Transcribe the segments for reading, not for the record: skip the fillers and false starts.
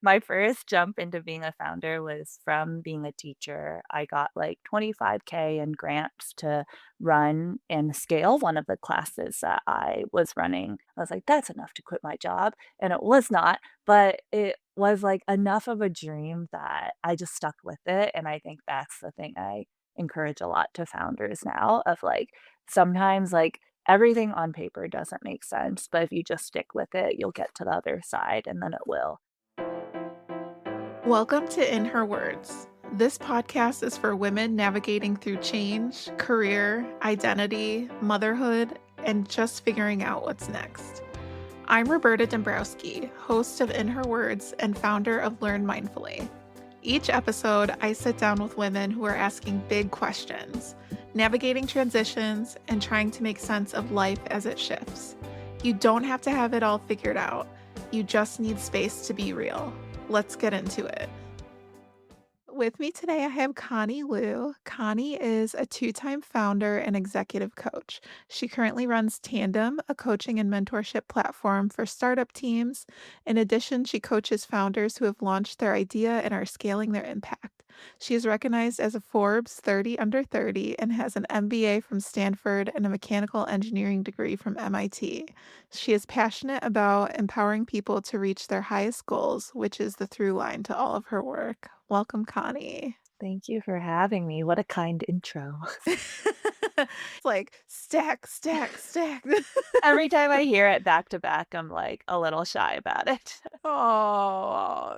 My first jump into being a founder was from being a teacher. I got like 25K in grants to run and scale one of the classes that I was running. I was like, that's enough to quit my job. And it was not, but it was like enough of a dream that I just stuck with it. And I think that's the thing I encourage a lot to founders now of like sometimes like everything on paper doesn't make sense, but if you just stick with it, you'll get to the other side and then it will. Welcome to In Her Words. This podcast is for women navigating through change, career, identity, motherhood, and just figuring out what's next. I'm Roberta Dombrowski, host of In Her Words and founder of Learn Mindfully. Each episode, I sit down with women who are asking big questions, navigating transitions, and trying to make sense of life as it shifts. You don't have to have it all figured out. You just need space to be real. Let's get into it. With me today, I have Connie Liu. Connie is a two-time founder and executive coach. She currently runs Tandem, a coaching and mentorship platform for startup teams. In addition, she coaches founders who have launched their idea and are scaling their impact. She is recognized as a Forbes 30 under 30 and has an MBA from Stanford and a mechanical engineering degree from MIT. She is passionate about empowering people to reach their highest goals, which is the through line to all of her work. Welcome, Connie. Thank you for having me. What a kind intro. It's like stack, stack, stack. Every time I hear it back to back, I'm like a little shy about it. Oh,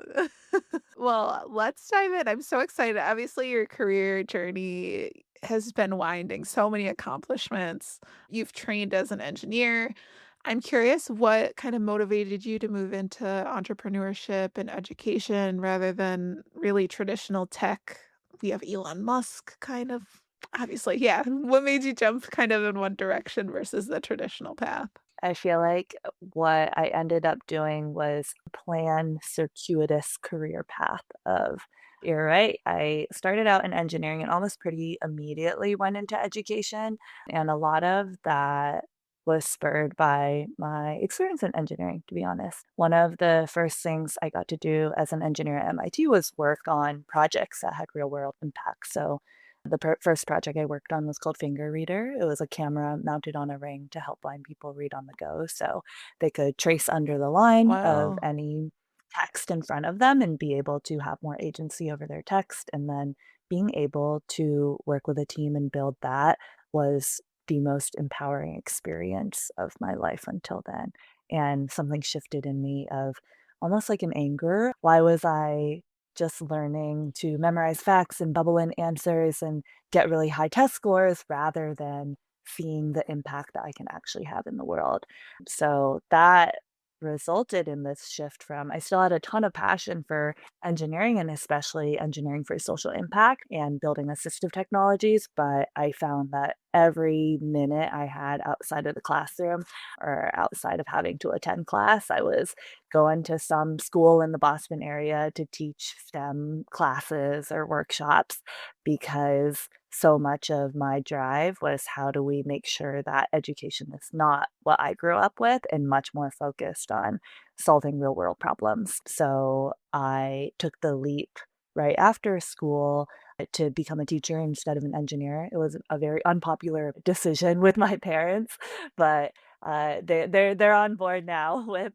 well, let's dive in. I'm so excited. Obviously, your career journey has been winding, so many accomplishments. You've trained as an engineer. I'm curious what kind of motivated you to move into entrepreneurship and education rather than really traditional tech. We have Elon Musk kind of obviously. Yeah. What made you jump kind of in one direction versus the traditional path? I feel like what I ended up doing was plan circuitous career path of you're right. I started out in engineering and almost pretty immediately went into education. And a lot of that was spurred by my experience in engineering, to be honest. One of the first things I got to do as an engineer at MIT was work on projects that had real world impact. So the first project I worked on was called Finger Reader. It was a camera mounted on a ring to help blind people read on the go. So they could trace under the line of Wow. any text in front of them and be able to have more agency over their text. And then being able to work with a team and build that was the most empowering experience of my life until then. And something shifted in me of almost like an anger. Why was I just learning to memorize facts and bubble in answers and get really high test scores rather than seeing the impact that I can actually have in the world? So that resulted in this shift from I still had a ton of passion for engineering and especially engineering for social impact and building assistive technologies, but I found that every minute I had outside of the classroom or outside of having to attend class, I was going to some school in the Boston area to teach STEM classes or workshops because so much of my drive was how do we make sure that education is not what I grew up with and much more focused on solving real world problems. So I took the leap right after school to become a teacher instead of an engineer. It was a very unpopular decision with my parents, but they're on board now with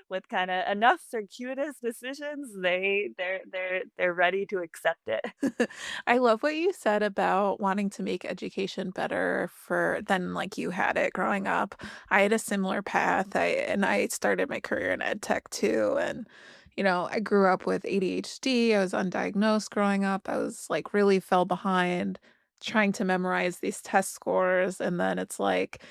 with kind of enough circuitous decisions. They're ready to accept it. I love what you said about wanting to make education better for than like you had it growing up. I had a similar path. I started my career in ed tech too. And I grew up with ADHD. I was undiagnosed growing up. I was like really fell behind trying to memorize these test scores. And then it's like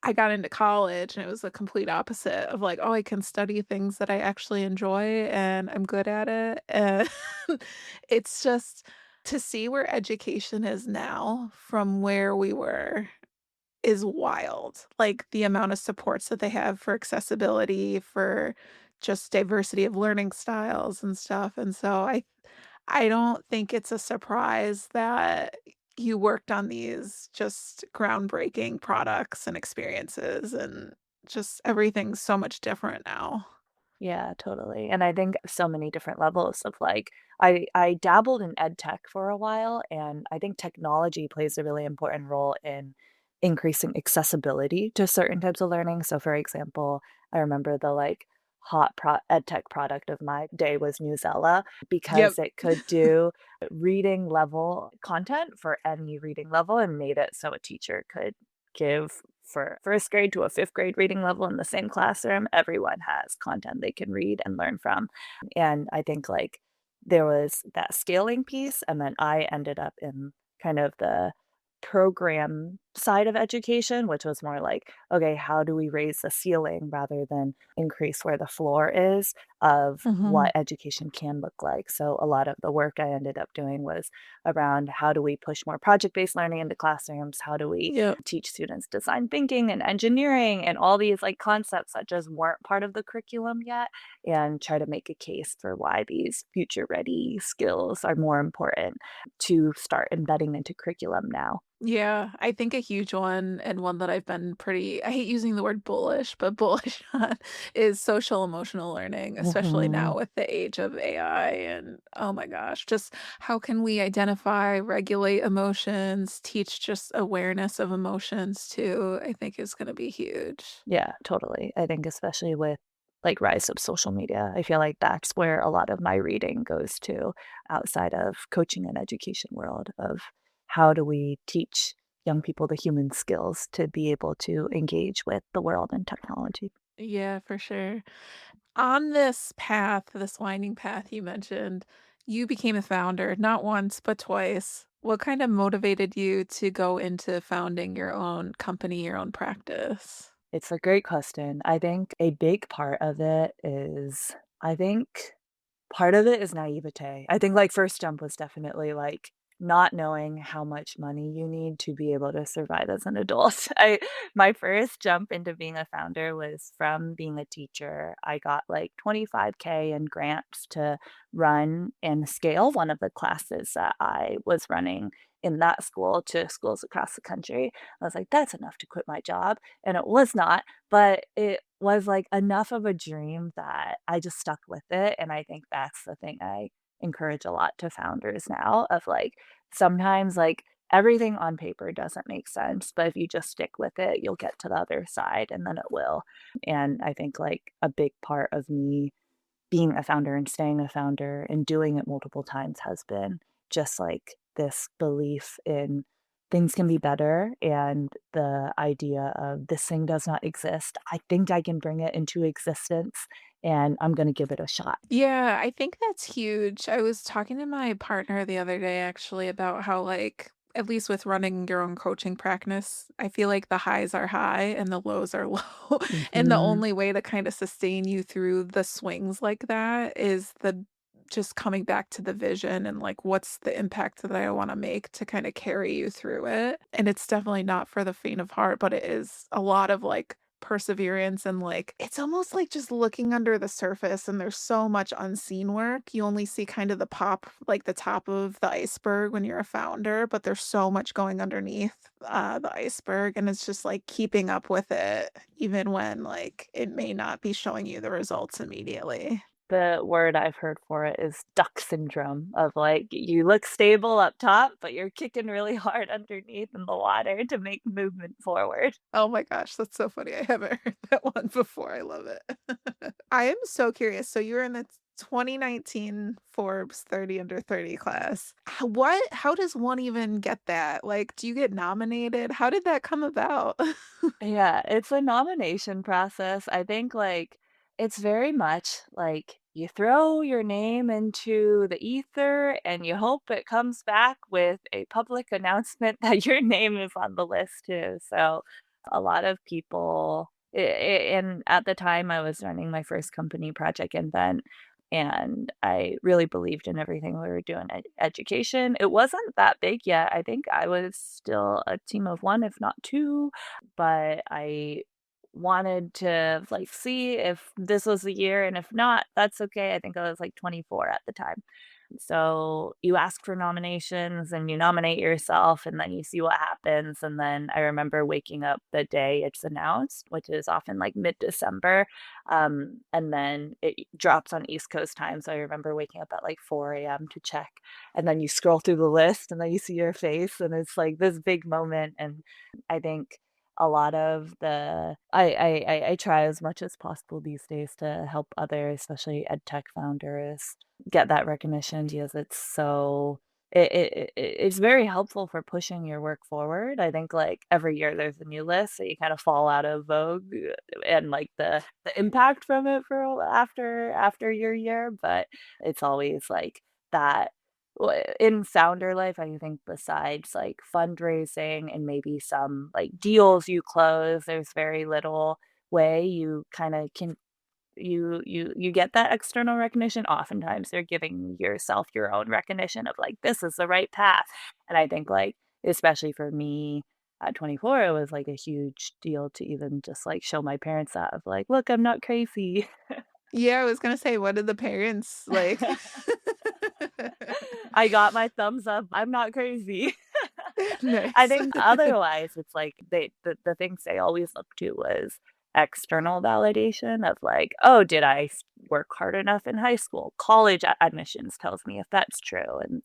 I got into college and it was the complete opposite of like, oh, I can study things that I actually enjoy and I'm good at it. And it's just to see where education is now from where we were is wild. Like, the amount of supports that they have for accessibility, for just diversity of learning styles and stuff, and so I don't think it's a surprise that you worked on these just groundbreaking products and experiences, and just everything's so much different now. Yeah, totally. And I think so many different levels of like I dabbled in ed tech for a while, and I think technology plays a really important role in increasing accessibility to certain types of learning. So for example, I remember the like hot ed tech product of my day was Newsella because Yep. it could do reading level content for any reading level and made it so a teacher could give for first grade to a fifth grade reading level in the same classroom, everyone has content they can read and learn from. And I think like there was that scaling piece, and then I ended up in kind of the program side of education, which was more like, okay, how do we raise the ceiling rather than increase where the floor is of Mhm. what education can look like? So a lot of the work I ended up doing was around how do we push more project-based learning into classrooms? How do we Yep. teach students design thinking and engineering and all these like concepts that just weren't part of the curriculum yet, and try to make a case for why these future ready skills are more important to start embedding into curriculum now. Yeah, I think a huge one and one that I've been pretty I hate using the word bullish, but bullish on is social emotional learning, especially now Mhm. with the age of AI and oh my gosh, just how can we identify, regulate emotions, teach just awareness of emotions too, I think is going to be huge. Yeah, totally. I think especially with like rise of social media, I feel like that's where a lot of my reading goes to outside of coaching and education world of how do we teach young people the human skills to be able to engage with the world and technology. Yeah, for sure. On this path, this winding path you mentioned, you became a founder not once, but twice. What kind of motivated you to go into founding your own company, your own practice? It's a great question. I think a big part of it is I think part of it is naivete. I think, like, first jump was definitely, like, not knowing how much money you need to be able to survive as an adult. I my first jump into being a founder was from being a teacher. I got, like, 25K in grants to run and scale one of the classes that I was running in that school to schools across the country. I was like, "That's enough to quit my job," and it was not, but it was, like, enough of a dream that I just stuck with it, and I think that's the thing I encourage a lot to founders now of, like, sometimes, like, everything on paper doesn't make sense, but if you just stick with it, you'll get to the other side, and then it will, and I think, like, a big part of me being a founder and staying a founder and doing it multiple times has been just like this belief in things can be better and the idea of this thing does not exist. I think I can bring it into existence and I'm going to give it a shot. Yeah, I think that's huge. I was talking to my partner the other day actually about how, like, at least with running your own coaching practice, I feel like the highs are high and the lows are low. And the Mhm. only way to kind of sustain you through the swings like that is the just coming back to the vision and like what's the impact that I want to make to kind of carry you through it. And it's definitely not for the faint of heart, but it is a lot of like perseverance and like it's almost like just looking under the surface and there's so much unseen work. You only see kind of the pop, like the top of the iceberg when you're a founder, but there's so much going underneath the iceberg and it's just like keeping up with it even when like it may not be showing you the results immediately. The word I've heard for it is duck syndrome of like you look stable up top, but you're kicking really hard underneath in the water to make movement forward. Oh my gosh, that's so funny. I haven't heard that one before. I love it. I am so curious. So you were in the 2019 Forbes 30 under 30 class. How does one even get that? Like, do you get nominated? How did that come about? Yeah, it's a nomination process. I think, like, it's very much like you throw your name into the ether and you hope it comes back with a public announcement that your name is on the list too. So a lot of people, and at the time I was running my first company project Invent, and I really believed in everything we were doing education. It wasn't that big yet. I think I was still a team of one, if not two, but I wanted to, like, see if this was the year, and if not, that's okay. I think I was, like, 24 at the time. So, you ask for nominations, and you nominate yourself, and then you see what happens, and then I remember waking up the day it's announced, which is often, like, mid-December, and then it drops on East Coast time, so I remember waking up at, like, 4 a.m. to check, and then you scroll through the list, and then you see your face, and it's, like, this big moment, and I think a lot of the I try as much as possible these days to help others, especially ed tech founders, get that recognition because it's so it's very helpful for pushing your work forward. I think, like, every year there's a new list, so you kind of fall out of vogue, and, like, the impact from it for after your year, but it's always, like, that in founder life, I think besides, like, fundraising and maybe some, like, deals you close, there's very little way you kinda can you get that external recognition. Oftentimes, they're giving yourself your own recognition of, like, "This is the right path," and I think, like, especially for me at 24, it was, like, a huge deal to even just, like, show my parents that of, like, "Look, I'm not crazy." Yeah, I was gonna say, what did the parents like? I got my thumbs up, I'm not crazy. I Nice. think otherwise, it's like the things they always look to was external validation of like, "Oh, did I work hard enough in high school?" College admissions tells me if that's true, and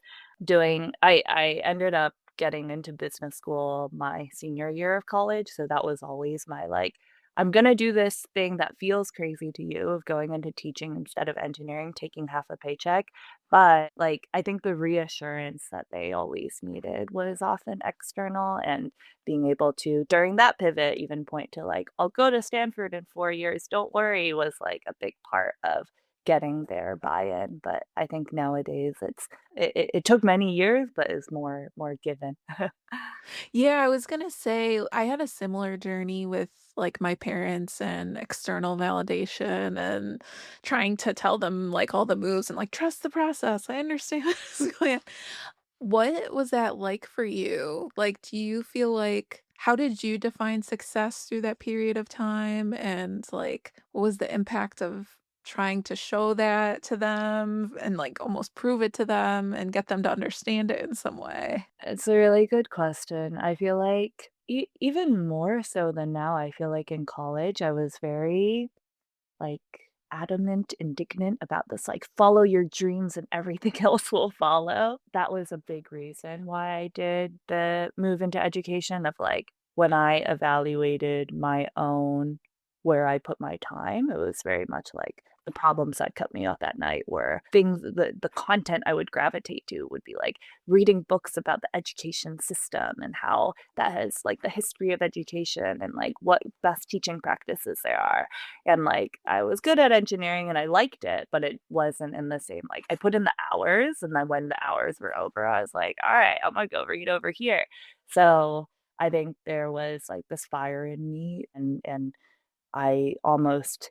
I ended up getting into business school my senior year of college, so that was always my, like, "I'm gonna do this thing that feels crazy to you of going into teaching instead of engineering, taking half a paycheck." But, like, I think the reassurance that they always needed was often external, and being able to, during that pivot, even point to, like, "I'll go to Stanford in 4 years, don't worry," was, like, a big part of getting their buy-in, but I think nowadays it took many years, but is more given. Yeah, I was gonna say I had a similar journey with like my parents and external validation and trying to tell them like all the moves and like trust the process. I understand what's going on. What was that like for you? Like, do you feel like how did you define success through that period of time? And like, what was the impact of trying to show that to them and like almost prove it to them and get them to understand it in some way? It's a really good question. I feel like even more so than now, I feel like in college, I was very, like, adamant, indignant about this, like, follow your dreams and everything else will follow. That was a big reason why I did the move into education of, like, when I evaluated my own where I put my time, it was very much like the problems that kept me up at night were things the content I would gravitate to would be, like, reading books about the education system and how that has, like, the history of education and, like, what best teaching practices there are. And, like, I was good at engineering and I liked it, but it wasn't in the same, like, I put in the hours, and then when the hours were over, I was like, "Alright, I'm gonna go read over here." So, I think there was, like, this fire in me, and I almost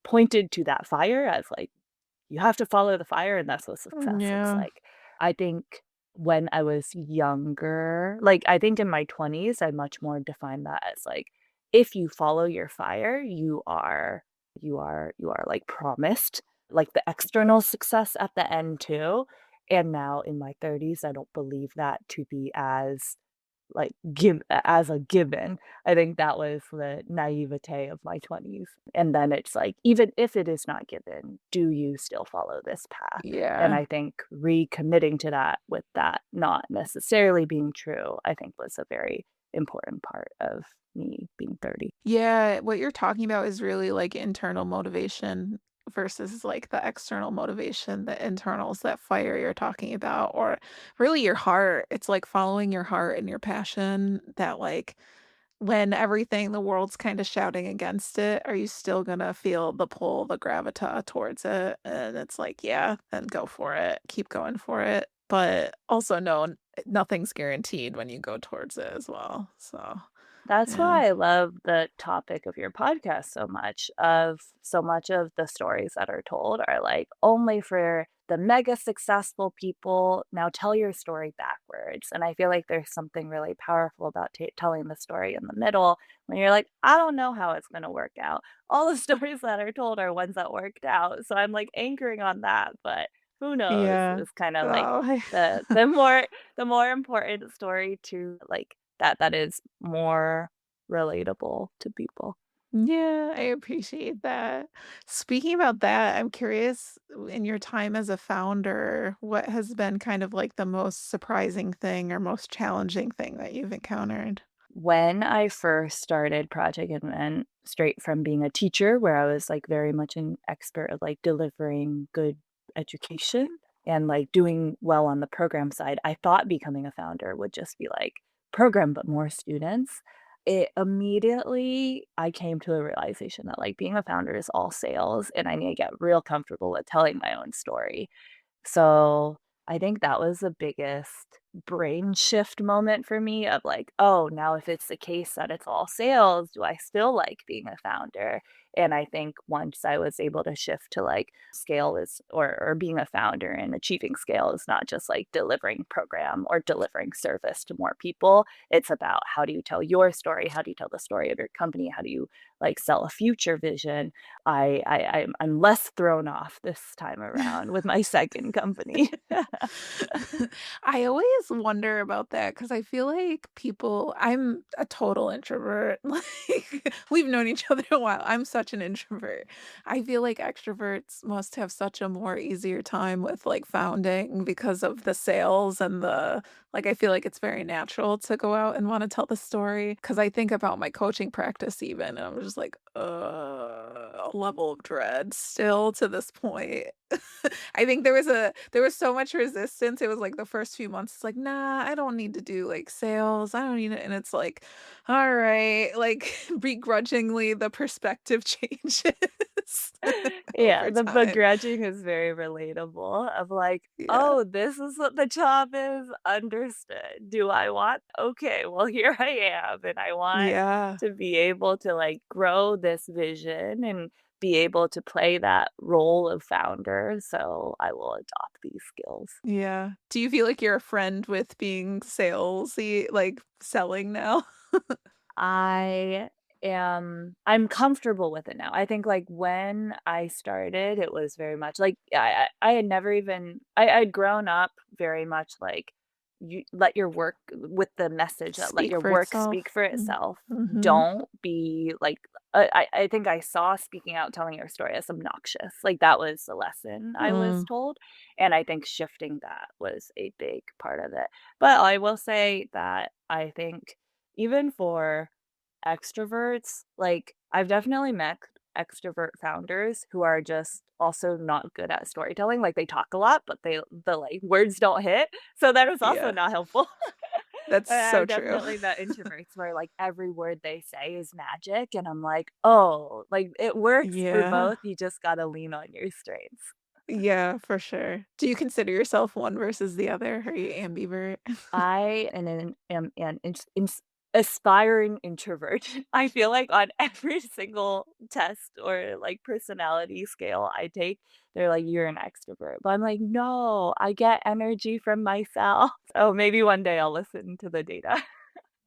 pointed to that fire as, like, you have to follow the fire, and that's what Mm, success looks yeah. like. I think when I was younger, like, I think in my 20s, I much more defined that as, like, if you follow your fire, you are, like, promised, like, the external success at the end too, and now in my 30s, I don't believe that to be as, like, as a given. I think that was the naivete of my 20s, and then it's like, even if it is not given, do you still follow this path? And Yeah. I think recommitting to that with that not necessarily being true, I think was a very important part of me being 30. Yeah, what you're talking about is really like internal motivation versus like the external motivation, the internals, that fire you're talking about, or really your heart. It's like following your heart and your passion that like when everything the world's kind of shouting against it, are you still gonna feel the pull, the gravita towards it? And it's like, yeah, then go for it. Keep going for it. But also know nothing's guaranteed when you go towards it as well. So That's yeah. why I love the topic of your podcast so much. Of so much of the stories that are told are, like, only for the mega successful people, now tell your story backwards. And I feel like there's something really powerful about telling the story in the middle when you're like, I don't know how it's going to work out. All the stories that are told are ones that worked out. So I'm like anchoring on that, but who knows? Yeah. It's kind of like Oh, the more important story to like that is more relatable to people. yeah, I appreciate that. Speaking about that, I'm curious, in your time as a founder, what has been kind of like the most surprising thing or most challenging thing that you've encountered? When I first started Project Invent, straight from being a teacher where I was, like, very much an expert at, like, delivering good education and, like, doing well on the program side, I thought becoming a founder would just be, like, program, but more students. It immediately I came to a realization that, like, being a founder is all sales, and I need to get real comfortable with telling my own story. So, I think that was the biggest brain shift moment for me of like, "Oh, now if it's the case that it's all sales, do I still like being a founder?" And I think once I was able to shift to, like, scale is or being a founder and achieving scale is not just, like, delivering program or delivering service to more people. It's about how do you tell your story? How do you tell the story of your company? How do you, like, sell a future vision? I'm less thrown off this time around with my second company. I always wonder about that because I feel like I'm a total introvert. Like, we've known each other a while. I'm such an introvert. I feel like extroverts must have such a more easier time with like founding because of the sales and I feel like it's very natural to go out and want to tell the story. Because I think about my coaching practice even, and I'm just like, a level of dread still to this point. I think there was so much resistance. It was like the first few months, it's like, "Nah, I don't need to do, like, sales. I don't need it," and it's like, "Alright," like, begrudgingly, the perspective changes Yeah, over the time. begrudging is very relatable of like, Yeah. "Oh, this is what the job is? Understood. Do I want okay, well, here I am, and I want Yeah. to be able to, like, grow this vision and be able to play that role of founder, so I will adopt these skills." Yeah. Do you feel like you're a friend with being salesy, like, selling now? I'm comfortable with it now. I think, like, when I started, it was very much like I had never even I'd grown up very much like, you let your work with the message that let Speak your for work speak itself. for Mm. itself. Mhm. Don't be like I think I saw speaking out, telling your story as obnoxious. Like, that was the lesson I was Mm. told, and I think shifting that was a big part of it. But I will say that I think even for extroverts, like, I've definitely met extrovert founders who are just also not good at storytelling, like, they talk a lot, but like, words don't hit, so that is also Yeah. not helpful. That's so I've true. definitely met introverts where, like, every word they say is magic, and I'm like, "Oh, like, it works for Yeah. both, you just gotta lean on your strengths." Yeah, for sure. Do you consider yourself one versus the other? Are you ambivert? I am an aspiring introvert. I feel like on every single test or, like, personality scale I take, they're like, "You're an extrovert." But I'm like, "No, I get energy from myself." So maybe one day I'll listen to the data.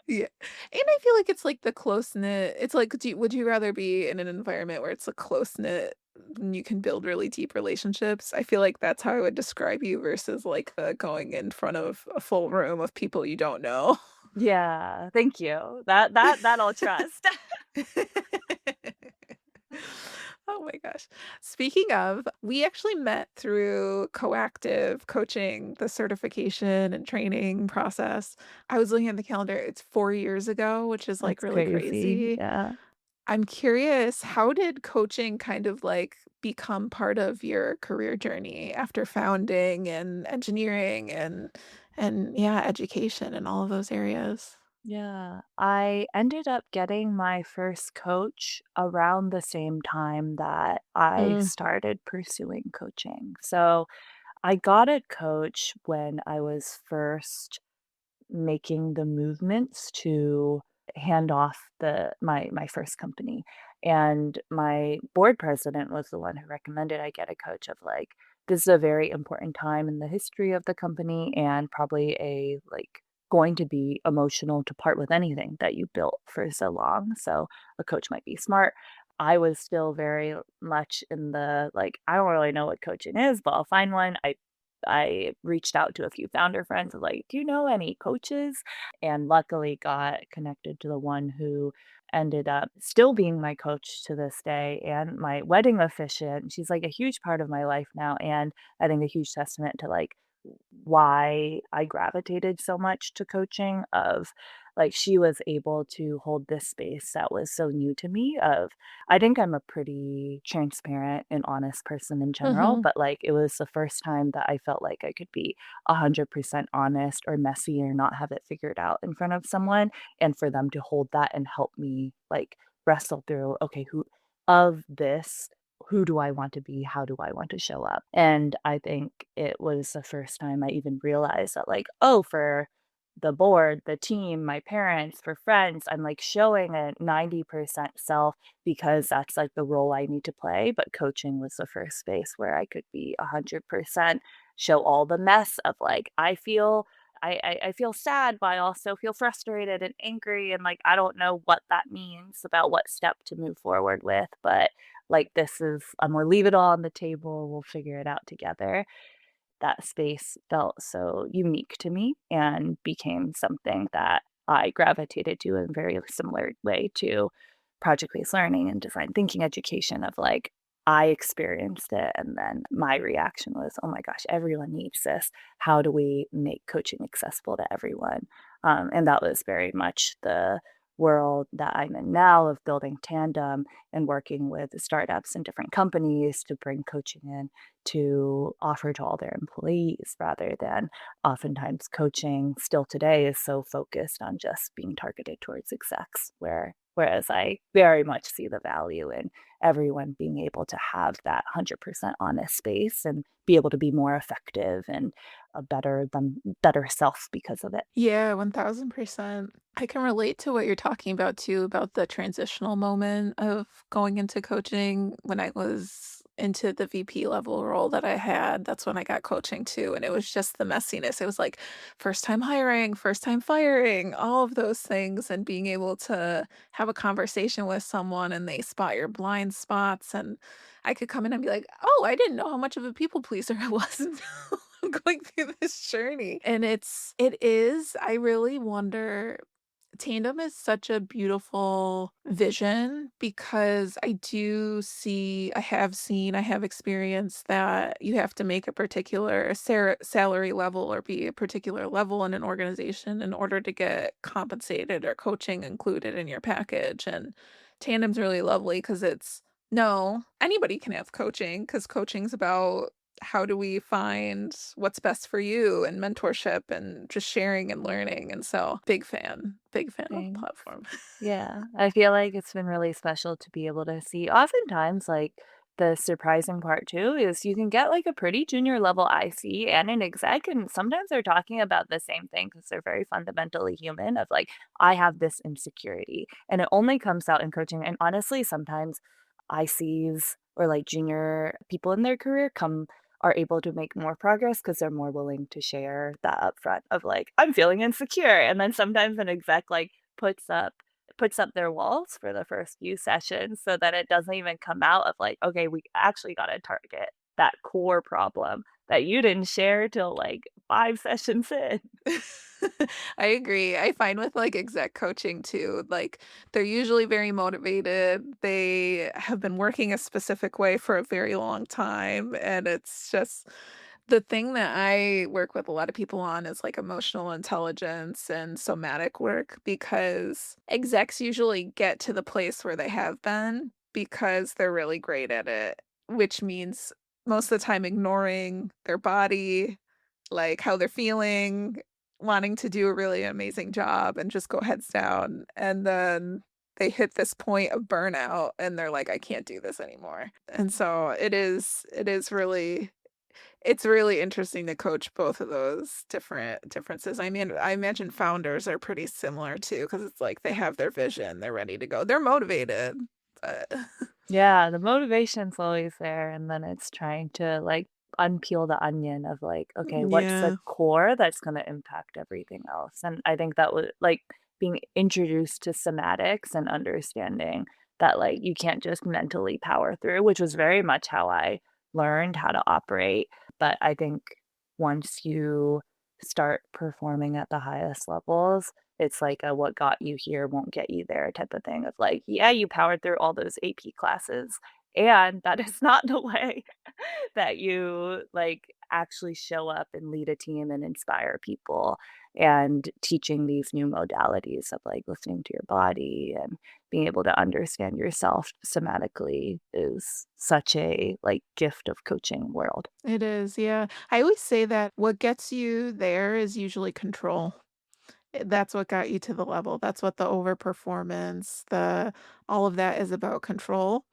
Yeah. And I feel like it's like the close-knit it's like, would you rather be in an environment where it's a close-knit and you can build really deep relationships? I feel like that's how I would describe you versus like the going in front of a full room of people you don't know. Yeah, thank you. That I'll trust. Oh my gosh. Speaking of, we actually met through Coactive coaching, the certification and training process. I was looking at the calendar, it's 4 years ago, which is like That's really crazy, crazy. yeah. I'm curious, how did coaching kind of like become part of your career journey after founding and engineering and yeah, education and all of those areas? Yeah, I ended up getting my first coach around the same time that I Mm, started pursuing coaching. So I got a coach when I was first making the movements to hand off my first company. And my board president was the one who recommended I get a coach of like this is a very important time in the history of the company and probably a like going to be emotional to part with anything that you built for so long. So a coach might be smart. I was still very much in the like, I don't really know what coaching is, but I'll find one. I reached out to a few founder friends of like, do you know any coaches? And luckily got connected to the one who ended up still being my coach to this day and my wedding officiant. She's like a huge part of my life now. And I think a huge testament to like why I gravitated so much to coaching of like she was able to hold this space that was so new to me of I think I'm a pretty transparent and honest person in general, Mhm. but like it was the first time that I felt like I could be 100% honest or messy or not have it figured out in front of someone and for them to hold that and help me like wrestle through okay, who of this who do I want to be? How do I want to show up? And I think it was the first time I even realized that, like, oh, for the board, the team, my parents, for friends, I'm like showing a 90% self because that's like the role I need to play. But coaching was the first space where I could be 100% show all the mess of like, I feel. I feel sad, but I also feel frustrated and angry, and like I don't know what that means about what step to move forward with. But like, this is I'm gonna leave it all on the table, we'll figure it out together. That space felt so unique to me and became something that I gravitated to in a very similar way to project-based learning and design thinking education of like, I experienced it and then my reaction was, "Oh my gosh, everyone needs this. How do we make coaching accessible to everyone?" And that was very much the world that I'm in now of building Tandem and working with startups and different companies to bring coaching in to offer to all their employees rather than oftentimes coaching still today is so focused on just being targeted towards execs whereas I very much see the value in everyone being able to have that 100% honest space and be able to be more effective and a better self because of it. Yeah, 1000%. I can relate to what you're talking about too, about the transitional moment of going into coaching when I was into the VP level role that I had. That's when I got coaching too. And it was just the messiness. It was like first time hiring, first time firing, all of those things, and being able to have a conversation with someone and they spot your blind spots. And I could come in and be like, oh, I didn't know how much of a people pleaser I was until going through this journey. And I really wonder, Tandem is such a beautiful vision because I have experienced that you have to make a particular salary level or be a particular level in an organization in order to get compensated or coaching included in your package. And Tandem's really lovely because it's no, anybody can have coaching because coaching's about how do we find what's best for you and mentorship and just sharing and learning. And so big fan of the Thanks. platform. Yeah, I feel like it's been really special to be able to see oftentimes, like, the surprising part too is you can get, like, a pretty junior level IC and an exec, and sometimes they're talking about the same thing because 'cause they're very fundamentally human of, like, "I have this insecurity," and it only comes out in coaching, and honestly, sometimes ICs or, like, junior people in their career are able to make more progress because 'cause they're more willing to share that upfront of, like, "I'm feeling insecure," and then sometimes an exec, like, puts up puts up their walls for the first few sessions so that it doesn't even come out of like, "Okay, we actually gotta target that core problem that you didn't share till, like, 5 sessions in." I agree. I find with like exec coaching too, like they're usually very motivated. They have been working a specific way for a very long time. And it's just the thing that I work with a lot of people on is like emotional intelligence and somatic work because execs usually get to the place where they have been because they're really great at it, which means most of the time ignoring their body, like how they're feeling, wanting to do a really amazing job and just go heads down, and then they hit this point of burnout and they're like, "I can't do this anymore." And so it is really it's really interesting to coach both of those differences. I mean, I imagine founders are pretty similar too, because it's like they have their vision, they're ready to go. They're motivated, but Yeah, the motivation's always there, and then it's trying to, like, unpeel the onion of like, okay, what's the Yeah, core that's going to impact everything else? And I think that was like being introduced to somatics and understanding that like you can't just mentally power through, which was very much how I learned how to operate. But I think once you start performing at the highest levels, it's like a what got you here won't get you there type of thing of like, yeah, you powered through all those AP classes. And that is not the way that you like actually show up and lead a team and inspire people and teaching these new modalities of like listening to your body and being able to understand yourself somatically is such a like gift of coaching world. it is, yeah. I always say that what gets you there is usually control. That's what got you to the level. That's what the overperformance, the all of that is about control.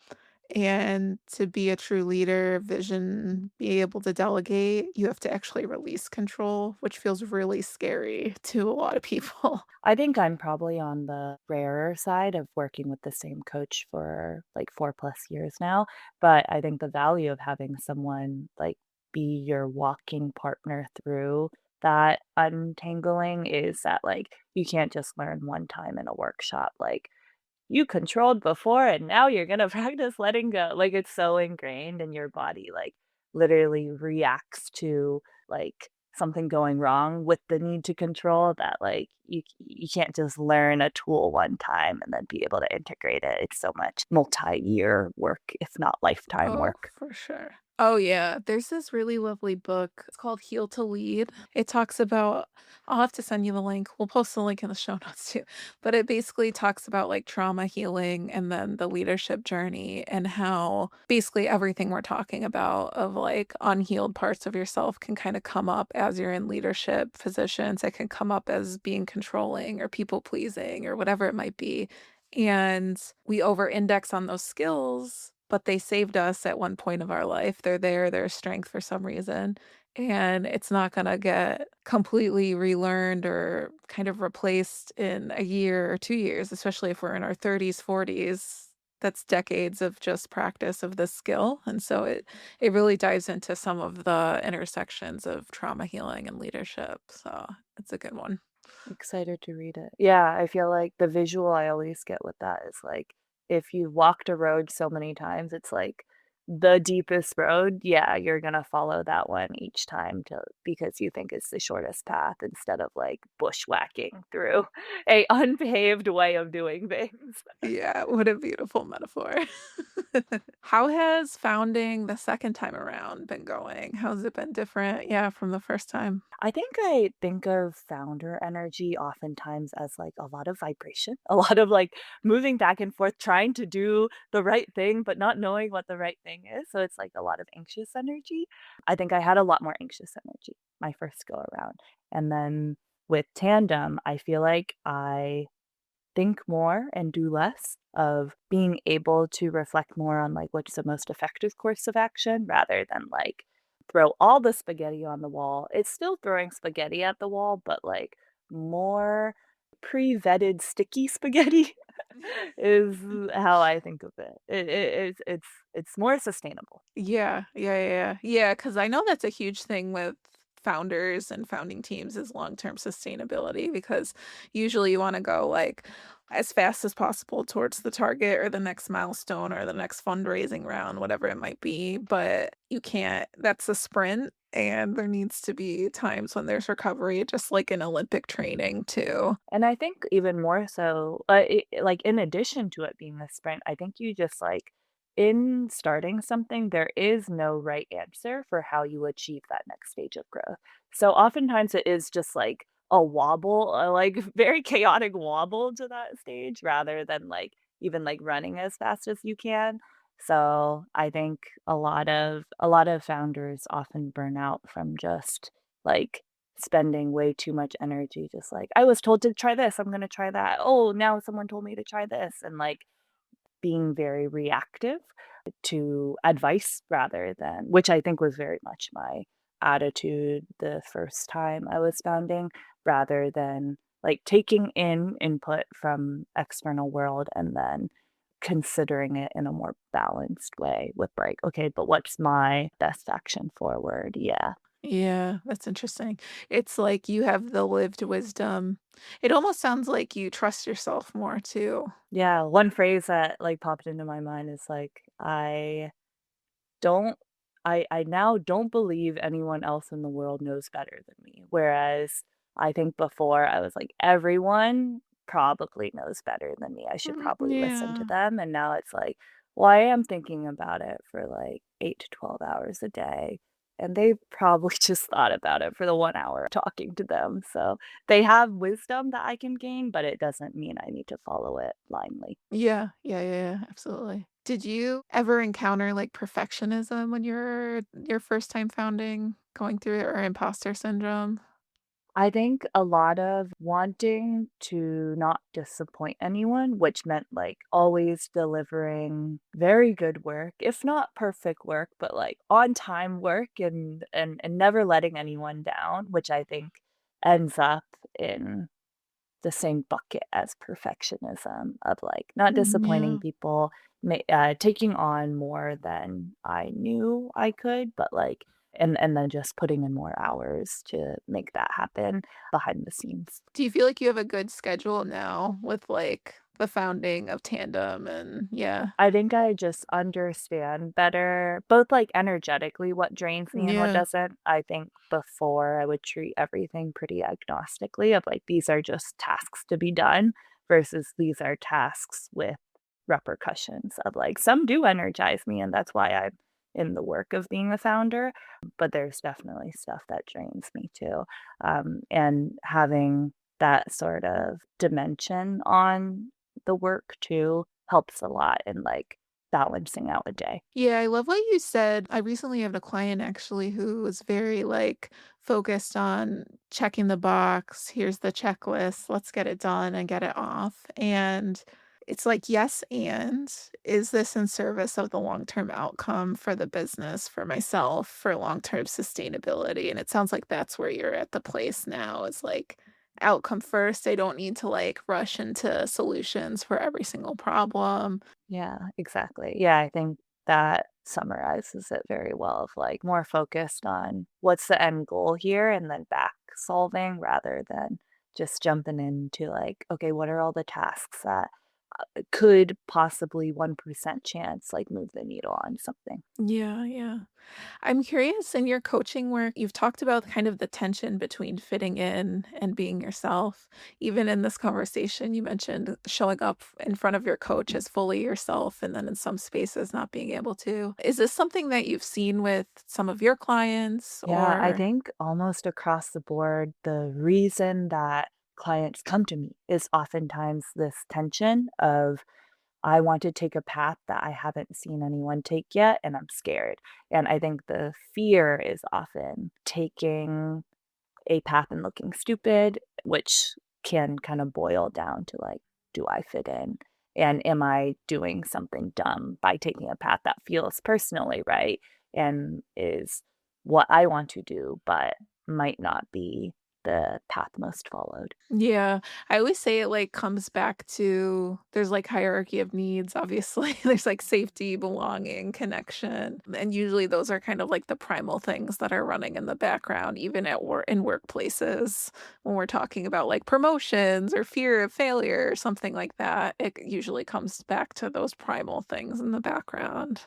And to be a true leader, vision, be able to delegate, you have to actually release control, which feels really scary to a lot of people. I think I'm probably on the rarer side of working with the same coach for like 4 plus years now, but I think the value of having someone like be your walking partner through that untangling is that like you can't just learn one time in a workshop. Like you controlled before and now you're gonna practice letting go. Like, it's so ingrained in your body, like, literally reacts to, like, something going wrong with the need to control that, like, you can't just learn a tool one time and then be able to integrate it. It's so much multi-year work, if not lifetime Oh, work. for sure. Oh, yeah. There's this really lovely book. It's called Heal to Lead. It talks about, I'll have to send you the link. We'll post the link in the show notes too. But it basically talks about like trauma healing and then the leadership journey and how basically everything we're talking about of like unhealed parts of yourself can kind of come up as you're in leadership positions. It can come up as being controlling or people pleasing or whatever it might be. And we over index on those skills, but they saved us at one point of our life. They're there, they're a strength for some reason. And it's not going to get completely relearned or kind of replaced in a year or 2 years, especially if we're in our 30s, 40s. That's decades of just practice of this skill. And so it really dives into some of the intersections of trauma healing and leadership. So it's a good one. Excited to read it. Yeah, I feel like the visual I always get with that is like if you've walked a road so many times, it's like the deepest road, yeah, you're gonna follow that one each time to because you think it's the shortest path instead of like bushwhacking through a unpaved way of doing things. Yeah, what a beautiful metaphor. How has founding the second time around been going? How's it been different, yeah, from the first time? I think I think of founder energy oftentimes as like a lot of vibration, a lot of like moving back and forth, trying to do the right thing, but not knowing what the right thing is. So it's like a lot of anxious energy. I think I had a lot more anxious energy my first go around. And then with Tandem, I feel like I think more and do less of being able to reflect more on like what's the most effective course of action rather than like throw all the spaghetti on the wall. It's still throwing spaghetti at the wall, but like more pre-vetted sticky spaghetti is how I think of it. It's more sustainable. Yeah, yeah, yeah, yeah. Yeah, 'cause I know that's a huge thing with founders and founding teams is long-term sustainability because usually you wanna go, like, as fast as possible towards the target or the next milestone or the next fundraising round, whatever it might be, but you can't that's a sprint, and there needs to be times when there's recovery, just like in Olympic training too. And I think even more so, like, in addition to it being a sprint, I think you just, like in starting something, there is no right answer for how you achieve that next stage of growth. So, oftentimes, it is just, like, a wobble, like, very chaotic wobble to that stage rather than, like, even, like, running as fast as you can. So, I think a lot of founders often burn out from just, like, spending way too much energy just like, "I was told to try this, I'm gonna try that. Oh, now someone told me to try this," and, like, being very reactive to advice rather than which I think was very much my attitude the first time I was founding, rather than, like, taking in input from external world and then considering it in a more balanced way with like, okay, but what's my best action forward? Yeah. Yeah, that's interesting. It's like you have the lived wisdom. It almost sounds like you trust yourself more too. Yeah. One phrase that like popped into my mind is like, don't I now don't believe anyone else in the world knows better than me. Whereas I think before I was like, everyone probably knows better than me. I should probably listen to Yeah. them. And now it's like, well, I am thinking about it for like 8 to 12 hours a day. And they probably just thought about it for the 1 hour talking to them. So they have wisdom that I can gain, but it doesn't mean I need to follow it blindly. Yeah, yeah, yeah, yeah, absolutely. Did you ever encounter, like, perfectionism when you're your first time founding, going through it, or imposter syndrome? I think a lot of wanting to not disappoint anyone, which meant like always delivering very good work, if not perfect work, but like on time work and never letting anyone down, which I think ends up in the same bucket as perfectionism of like not disappointing Yeah. people, taking on more than I knew I could, but like and then just putting in more hours to make that happen behind the scenes. Do you feel like you have a good schedule now with, like, the founding of Tandem and yeah. I think I just understand better, both like energetically what drains me and what Yeah. doesn't. I think before I would treat everything pretty agnostically of like these are just tasks to be done versus these are tasks with repercussions of like some do energize me and that's why I'm in the work of being a founder, but there's definitely stuff that drains me too. And having that sort of dimension on the work too helps a lot in, like, balancing out a day. Yeah, I love what you said. I recently have a client actually who was very like focused on checking the box. Here's the checklist. Let's get it done and get it off. And it's like, yes, and is this in service of the long term outcome for the business, for myself, for long term sustainability? And it sounds like that's where you're at the place now is like outcome first. I don't need to like rush into solutions for every single problem. Yeah, exactly. Yeah, I think that summarizes it very well of, like, more focused on what's the end goal here and then back solving rather than just jumping into, like, okay, what are all the tasks that, could possibly 1% chance, like, move the needle on something? Yeah, yeah. I'm curious in your coaching work, you've talked about kind of the tension between fitting in and being yourself. Even in this conversation, you mentioned showing up in front of your coach as fully yourself, and then in some spaces not being able to. Is this something that you've seen with some of your clients Yeah, I or think almost across the board, the reason that clients come to me is oftentimes this tension of I want to take a path that I haven't seen anyone take yet, and I'm scared. And I think the fear is often taking a path and looking stupid, which can kind of boil down to like, do I fit in? And am I doing something dumb by taking a path that feels personally right and is what I want to do, but might not be the path most followed? yeah, I always say it, like, comes back to there's, like, hierarchy of needs, obviously. There's, like, safety, belonging, connection, and usually those are kind of, like, the primal things that are running in the background, even at in workplaces when we're talking about, like, promotions or fear of failure or something like that. It usually comes back to those primal things in the background.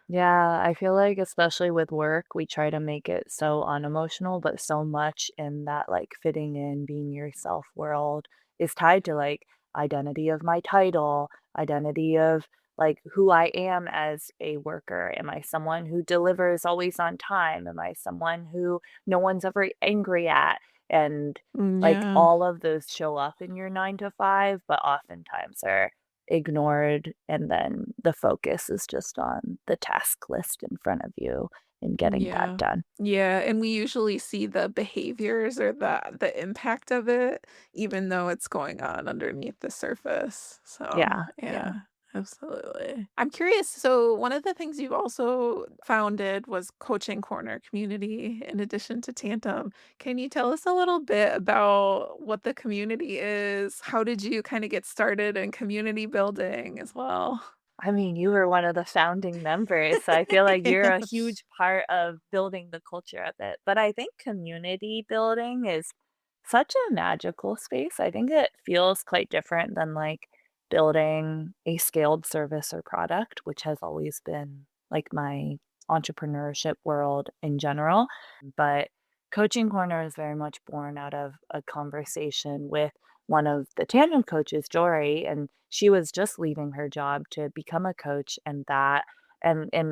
Yeah, I feel like especially with work, we try to make it so unemotional, but so much in that like fitting in, being yourself world is tied to like identity of my title, identity of like who I am as a worker. Am I someone who delivers always on time? Am I someone who no one's ever angry at? And Mm, like yeah. all of those show up in your 9 to 5, but oftentimes are ignored, and then the focus is just on the task list in front of you and getting that Yeah. done. Yeah, and we usually see the behaviors or the impact of it, even though it's going on underneath the surface. So, Yeah, yeah. yeah, absolutely. I'm curious, so one of the things you've also founded was Coaching Corner Community in addition to Tandem. Can you tell us a little bit about what the community is? How did you kinda get started in community building as well? I mean, you were one of the founding members, so I feel like you're a huge part of building the culture of it. But I think community building is such a magical space. I think it feels quite different than like building a scaled service or product, which has always been like my entrepreneurship world in general. But Coaching Corner is very much born out of a conversation with one of the tandem coaches, Jory, and she was just leaving her job to become a coach, and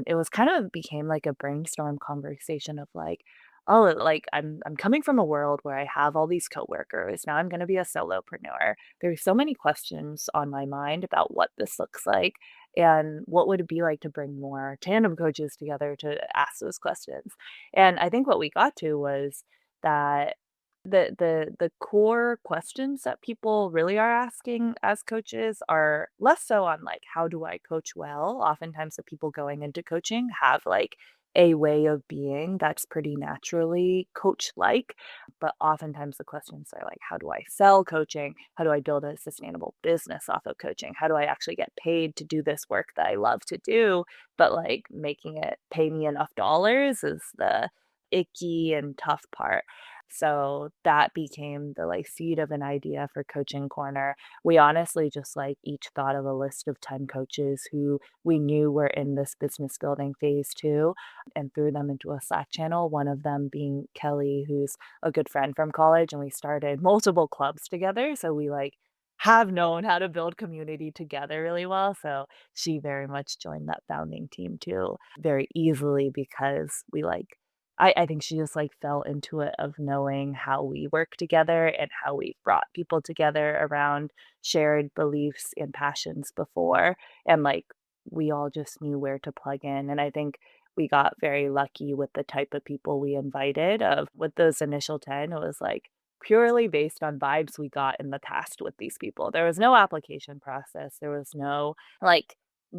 it was kind of became like a brainstorm conversation of like, oh, like I'm coming from a world where I have all these coworkers. Now I'm going to be a solopreneur. There's so many questions on my mind about what this looks like and what would it be like to bring more tandem coaches together to ask those questions. And I think what we got to was that the core questions that people really are asking as coaches are less so on, like, "How do I coach well?" Oftentimes, the people going into coaching have, like, a way of being that's pretty naturally coach-like, but oftentimes the questions are like, "How do I sell coaching? How do I build a sustainable business off of coaching? How do I actually get paid to do this work that I love to do?" But, like, making it pay me enough dollars is the icky and tough part. So that became the like seed of an idea for Coaching Corner. We honestly just like each thought of a list of 10 coaches who we knew were in this business building phase too and threw them into a Slack channel, one of them being Kelly, who's a good friend from college, and we started multiple clubs together. So we like have known how to build community together really well. So she very much joined that founding team too, very easily because we like I think she just, like, fell into it of knowing how we work together and how we brought people together around shared beliefs and passions before, and, like, we all just knew where to plug in, and I think we got very lucky with the type of people we invited of with those initial 10, it was, like, purely based on vibes we got in the past with these people. There was no application process, there was no, like,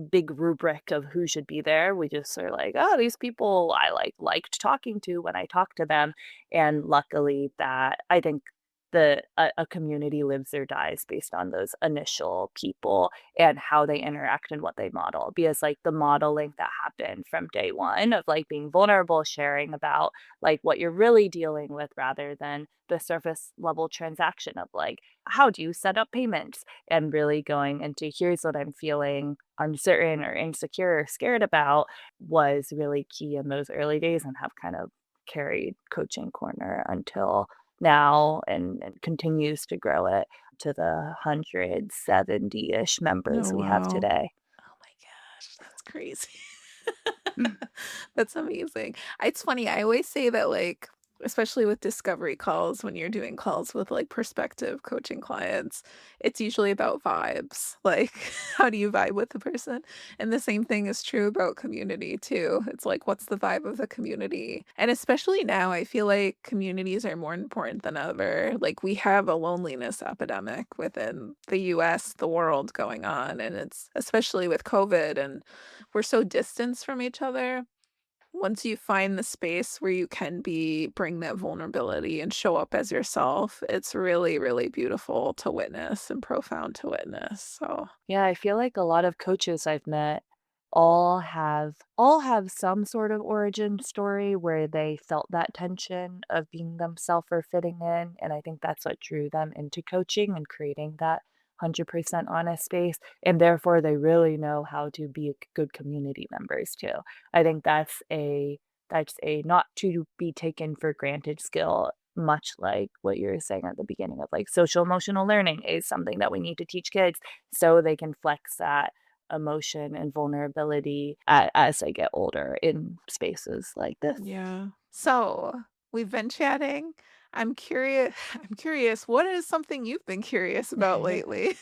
big rubric of who should be there. We just are like, "Oh, these people I liked talking to when I talked to them." And luckily that I think a community lives or dies based on those initial people and how they interact and what they model. Because like the modeling that happened from day one of like being vulnerable, sharing about like what you're really dealing with rather than the surface level transaction of like, how do you set up payments? And really going into here's what I'm feeling uncertain or insecure or scared about was really key in those early days and have kind of carried Coaching Corner until now and continues to grow it to the 170-ish members Oh, we have wow. today. Oh my gosh, that's crazy. That's amazing. It's funny, I always say that, like, especially with discovery calls, when you're doing calls with, like, prospective coaching clients, it's usually about vibes, like, how do you vibe with the person? And the same thing is true about community too. It's like, what's the vibe of the community? And especially now, I feel like communities are more important than ever. Like, we have a loneliness epidemic within the US, the world going on, and it's especially with COVID, and we're so distanced from each other. Once you find the space where you can bring that vulnerability and show up as yourself, it's really, really beautiful to witness and profound to witness. So, Yeah, I feel like a lot of coaches I've met all have some sort of origin story where they felt that tension of being themselves or fitting in, and I think that's what drew them into coaching and creating that 100% honest space, and therefore they really know how to be good community members too. I think that's a not to be taken for granted skill, much like what you were saying at the beginning of like social emotional learning is something that we need to teach kids so they can flex that emotion and vulnerability as they get older in spaces like this. yeah. So, we've been chatting. I'm curious, what is something you've been curious about lately?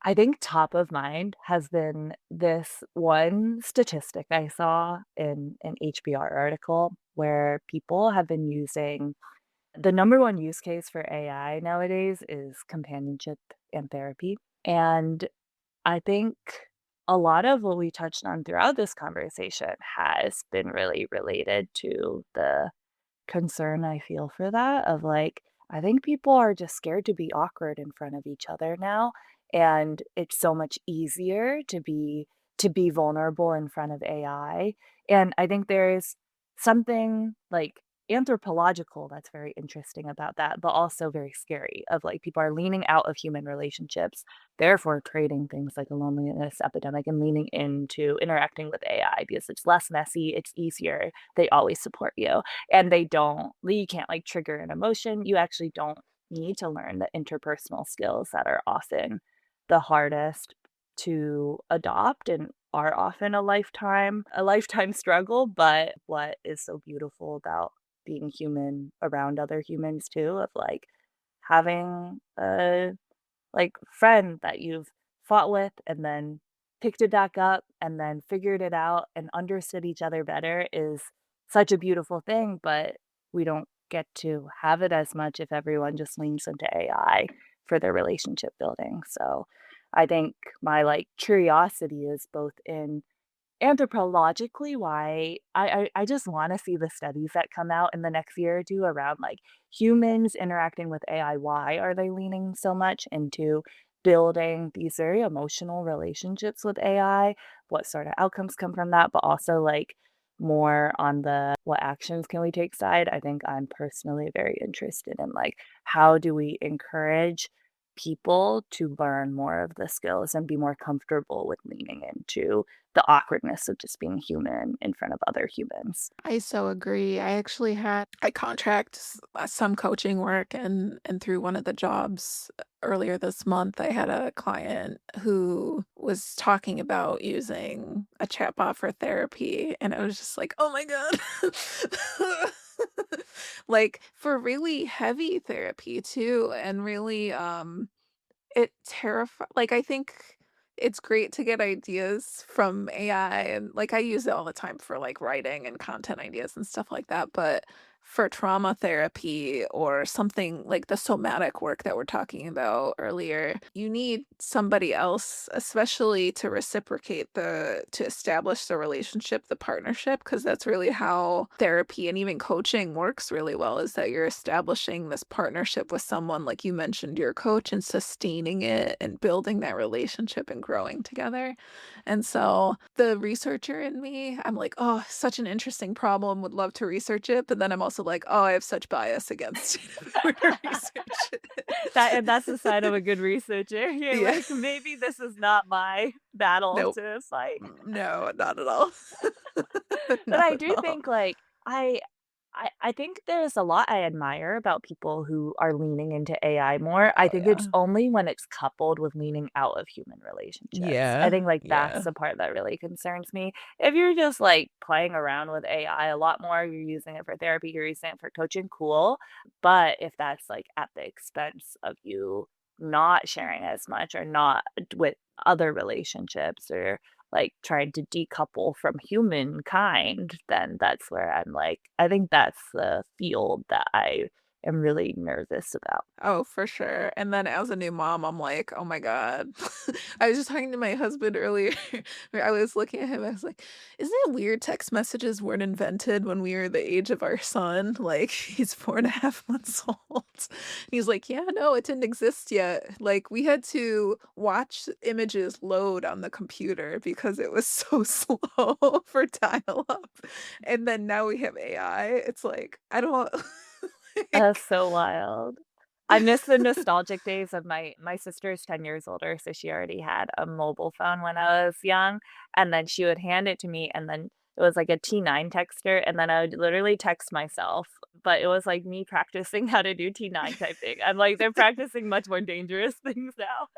I think top of mind has been this one statistic I saw in an HBR article where people have been using the number one use case for AI nowadays is companionship and therapy. And I think a lot of what we touched on throughout this conversation has been really related to the concern I feel for that of like, I think people are just scared to be awkward in front of each other now. and it's so much easier to be vulnerable in front of AI, and I think there's something, like, anthropological that's very interesting about that, but also very scary of, like, people are leaning out of human relationships, therefore creating things like a loneliness epidemic and leaning into interacting with AI because it's less messy, it's easier, they always support you, and they don't you can't, like, trigger an emotion, you actually don't need to learn the interpersonal skills that are often the hardest to adopt and are often a lifetime struggle, but what is so beautiful about being human around other humans too, of, like, having a, like, friend that you've fought with and then picked it back up and then figured it out and understood each other better is such a beautiful thing, but we don't get to have it as much if everyone just leans into AI for their relationship building, so I think my, like, curiosity is both in anthropologically, why I just wanna see the studies that come out in the next year or 2 around, like, humans interacting with AI, why are they leaning so much into building these very emotional relationships with AI? What sort of outcomes come from that? But also, like, more on the what actions can we take side, I think I'm personally very interested in, like, how do we encourage people to learn more of the skills and be more comfortable with leaning into the awkwardness of just being human in front of other humans. I so agree. I actually had I contract some coaching work, and through one of the jobs earlier this month, I had a client who was talking about using a chatbot for therapy, and I was just like, "Oh my god." Like, for really heavy therapy too, and really, I think it's great to get ideas from AI, and, like, I use it all the time for, like, writing and content ideas and stuff like that, but for trauma therapy or something like the somatic work that we're talking about earlier, you need somebody else, especially to reciprocate to establish the relationship, the partnership, because that's really how therapy and even coaching works really well, is that you're establishing this partnership with someone, like you mentioned, your coach, and sustaining it and building that relationship and growing together. And so the researcher in me, I'm like, oh, such an interesting problem, would love to research it. But then I'm also like, oh, I have such bias against it if I were to research it. That's the sign of a good researcher. You're Yeah. like, "Maybe this is not my battle Nope. to fight." No, not at all. But Not I at do all. think, like, I think there's a lot I admire about people who are leaning into AI more. I Oh, think it's yeah. only when it's coupled with leaning out of human relationships. I Yeah. think, like, that's Yeah. the part that really concerns me. If you're just, like, playing around with AI a lot more, you're using it for therapy, you're using it for coaching, cool. But if that's, like, at the expense of you not sharing as much or not with other relationships or like, trying to decouple from humankind, then that's where I'm like, I think that's the field that I am really nervous about. Oh, for sure. And then as a new mom, I'm like, "Oh my god." I was just talking to my husband earlier, where I was looking at him, I was like, "Isn't it weird text messages weren't invented when we were the age of our son?" Like, he's 4.5 months old. He's like, "Yeah, no, it didn't exist yet." Like, we had to watch images load on the computer because it was so slow for dial-up. And then now we have AI. It's like, I don't That's like so wild. I miss the nostalgic days of my sister is 10 years older, so she already had a mobile phone when I was young, and then she would hand it to me, and then it was like a T9 texter, and then I would literally text myself, but it was like me practicing how to do T9 typing. I'm like, they're practicing much more dangerous things now.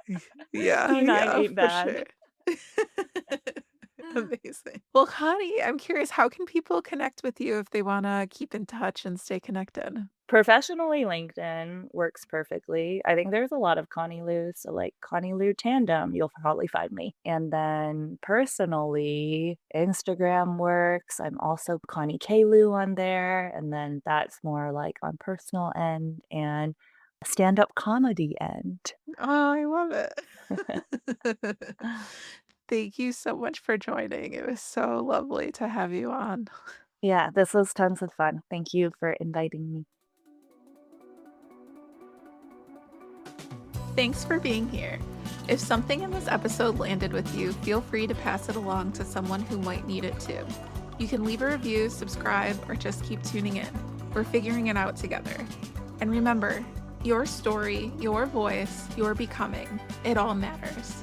Yeah, T9 yeah, ain't for bad. sure. Amazing. Well, Connie, I'm curious, how can people connect with you if they wanna keep in touch and stay connected? Professionally, LinkedIn works perfectly. I think there's a lot of Connie Liu, so, like, Connie Liu Tandem, you'll probably find me. And then personally, Instagram works. I'm also Connie K. Liu on there, and then that's more, like, on personal end and stand-up comedy end. Oh, I love it. Thank you so much for joining. It was so lovely to have you on. Yeah, this was tons of fun. Thank you for inviting me. Thanks for being here. If something in this episode landed with you, feel free to pass it along to someone who might need it too. You can leave a review, subscribe, or just keep tuning in. We're figuring it out together. And remember, your story, your voice, your becoming, it all matters.